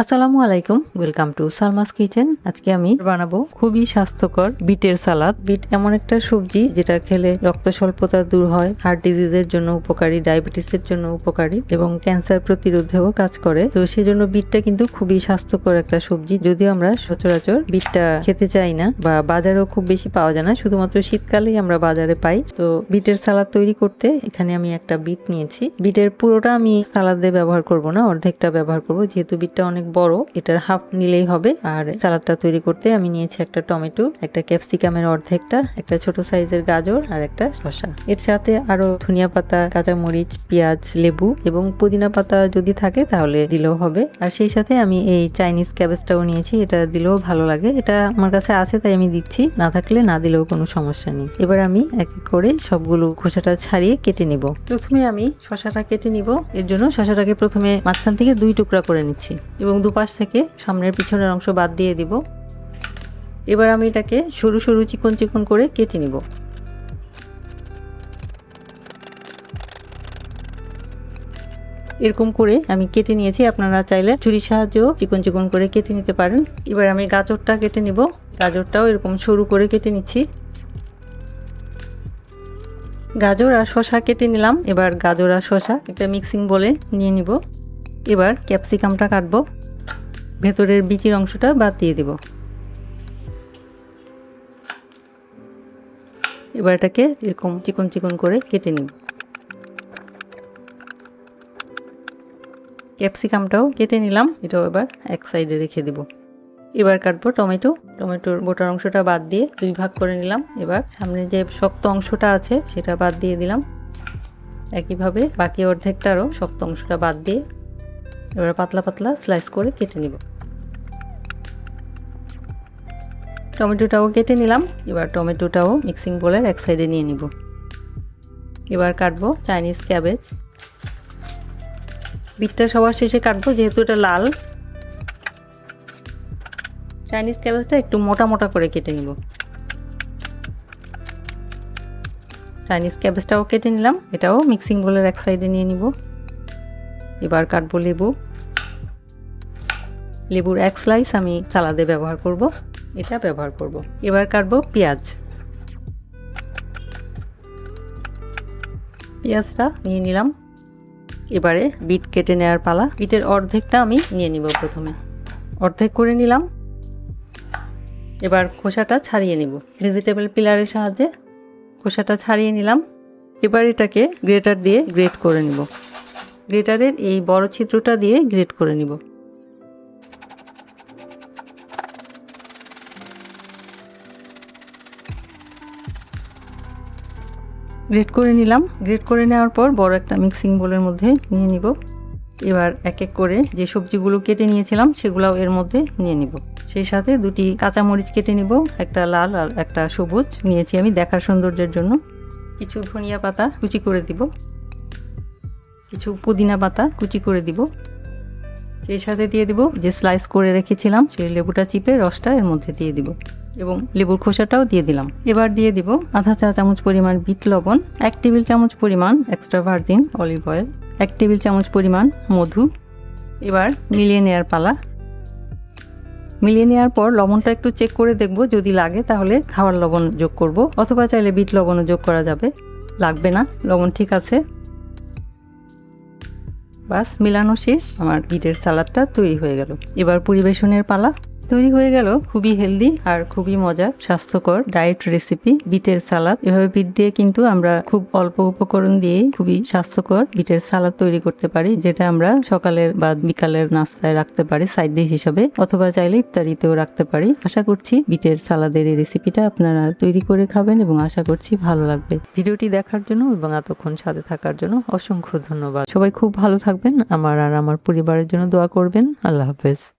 আসসালামু আলাইকুম, welcome to Salma's kitchen. আজকে আমি বানাবো খুবই স্বাস্থ্যকর বিটের সালাদ। বিট এমন একটা সবজি যেটা খেলে রক্ত স্বল্পতা দূর হয়, হার্ট ডিজিজের জন্য উপকারী, ডায়াবেটিসের জন্য উপকারী এবং ক্যান্সার প্রতিরোধেও কাজ করে। তো সেজন্য বিটটা কিন্তু খুবই স্বাস্থ্যকর একটা সবজি। যদিও আমরা সচরাচর বিটটা খেতে চাই না বা বাজারেও খুব বেশি পাওয়া যায় না, শুধুমাত্র শীতকালেই আমরা বাজারে পাই। তো বিটের সালাদ তৈরি করতে এখানে আমি একটা বিট নিয়েছি। বিটের পুরোটা আমি সালাদে ব্যবহার করব না, অর্ধেকটা ব্যবহার করব, যেহেতু বিটটা অনেক বড়, এটার হাফ নিলেই হবে। আর সালাদটা তৈরি করতে আমি নিয়েছি একটা টমেটো, একটা ক্যাপসিকামের অর্ধেকটা, একটা ছোট সাইজের গাজর আর একটা শসা। এর সাথে আরো ধনিয়া পাতা, কাঁচামরিচ, পেঁয়াজ, লেবু এবং পুদিনা পাতা যদি থাকে তাহলে দিলেও হবে। আর সেই সাথে আমি এই চাইনিজ ক্যাবেজটাও নিয়েছি, এটা দিলেও ভালো লাগে। এটা আমার কাছে আছে তাই আমি দিচ্ছি, না থাকলে না দিলেও কোনো সমস্যা নেই। এবার আমি এক এক করে সবগুলো খোসাটা ছাড়িয়ে কেটে নিব। প্রথমে আমি শসাটা কেটে নিব। এর জন্য শসাটাকে প্রথমে মাঝখান থেকে 2 টুকরা করে নিচ্ছি এবং দুপাশ থেকে সামনের পিছনের অংশ বাদ দিয়ে দিব। এবার আমি এটাকে সরু সরু চিকন চিকন করে কেটে নিব। এরকম করে আমি কেটে নিয়েছি, আপনারা চাইলে ছুরির সাহায্যেও চিকন চিকন করে কেটে নিতে পারেন। এবার আমি গাজরটা কেটে নিব। গাজরটাও এরকম সরু করে কেটে নিচ্ছি। গাজর আর শসা কেটে নিলাম। এবার গাজর আর শসা একটা মিক্সিং বলে নিয়ে নিব। এবার ক্যাপসিকামটা কাটবো। ভেতরের বিচির অংশটা বাদ দিয়ে দিব। এবার এটাকে এরকম চিকন চিকন করে কেটে নিব। ক্যাপসিকামটাও কেটে নিলাম, এটাও এবার এক সাইডে রেখে দিব। এবার কাটবো টমেটো। টমেটোর গোটার অংশটা বাদ দিয়ে 2 ভাগ করে নিলাম। এবার সামনে যে শক্ত অংশটা আছে সেটা বাদ দিয়ে দিলাম। একইভাবে বাকি অর্ধেকটারও শক্ত অংশটা বাদ দিয়ে এবার পাতলা পাতলা স্লাইস করে কেটে নিব। টমেটোটাও কেটে নিলাম। এবার টমেটোটাও মিক্সিং বোলের এক সাইডে নিয়ে নিব। এবার কাটবো চাইনিজ ক্যাবেজ। বিটটা সবার শেষে কাটবো, যেহেতু এটা লাল। চাইনিজ ক্যাবেজটা একটু মোটা মোটা করে কেটে নিব। চাইনিজ ক্যাবেজটাও কেটে নিলাম, এটাও মিক্সিং বোলের এক সাইডে নিয়ে নিব। এবার কাটবো লেবু। লেবুর এক স্লাইস আমি সালাদে ব্যবহার করব, এটা ব্যবহার করব। এবার কাটবো পেঁয়াজ। পেঁয়াজটা নিয়ে নিলাম। এবারে বিট কেটে নেওয়ার পালা। বিটের অর্ধেকটা আমি নিয়ে নিব। প্রথমে অর্ধেক করে নিলাম। এবার খোসাটা ছাড়িয়ে নিব। ভেজিটেবল পিলারের সাহায্যে খোসাটা ছাড়িয়ে নিলাম। এবার এটাকে গ্রেটার দিয়ে গ্রেট করে নিব। গ্রেটারের এই বড় ছিদ্রটা দিয়ে গ্রেট করে নিব। গ্রেট করে নিলাম। গ্রেট করে নেওয়ার পর বড় একটা মিক্সিং বোলের মধ্যে নিয়ে নিব। এবার এক এক করে যে সবজিগুলো কেটে নিয়েছিলাম সেগুলোও এর মধ্যে নিয়ে নিব। সেই সাথে 2টি কাঁচামরিচ কেটে নিব, একটা লাল আর একটা সবুজ নিয়েছি আমি দেখার সৌন্দর্যের জন্য। কিছু ধনিয়া পাতা কুচি করে দিব, কিছু পুদিনা পাতা কুচি করে দিব। সেই সাথে দিয়ে দিব যে স্লাইস করে রেখেছিলাম সেই লেবুটা চিপে রসটা এর মধ্যে দিয়ে দিব এবং লেবুর খোসাটাও দিয়ে দিলাম। এবার দিয়ে দিব আধা চা চামচ পরিমাণ বিট লবণ, 1 টেবিল চামচ পরিমাণ extra virgin olive oil, 1 table চামচ পরিমাণ মধু। এবার মিলিয়ে নেওয়ার পালা। মিলিয়ে নেওয়ার পর লবণটা একটু চেক করে দেখব, যদি লাগে তাহলে খাওয়ার লবণ যোগ করব, অথবা চাইলে বিট লবণও যোগ করা যাবে। লাগবে না, লবণ ঠিক আছে। বাস, মিলানো শেষ। আমার বিটের সালাদটা তৈরি হয়ে গেল। এবার পরিবেশনের পালা। তৈরি হয়ে গেল খুবই হেলদি আর খুবই মজার স্বাস্থ্যকর ডায়েট রেসিপি বিটের সালাদ। এভাবে বিট দিয়ে কিন্তু আমরা খুব অল্প উপকরণ দিয়ে খুবই স্বাস্থ্যকর বিটের সালাদ তৈরি করতে পারি, যেটা আমরা সকালের বা বিকালের নাস্তায় রাখতে পারি সাইড ডিশ হিসাবে, অথবা চাইলে ইফতারিতেও রাখতে পারি। আশা করছি বিটের সালাদের এই রেসিপিটা আপনারা তৈরি করে খাবেন এবং আশা করছি ভালো লাগবে। ভিডিওটি দেখার জন্য এবং এতক্ষণ সাথে থাকার জন্য অসংখ্য ধন্যবাদ। সবাই খুব ভালো থাকবেন। আমার আর আমার পরিবারের জন্য দোয়া করবেন। আল্লাহ হাফেজ।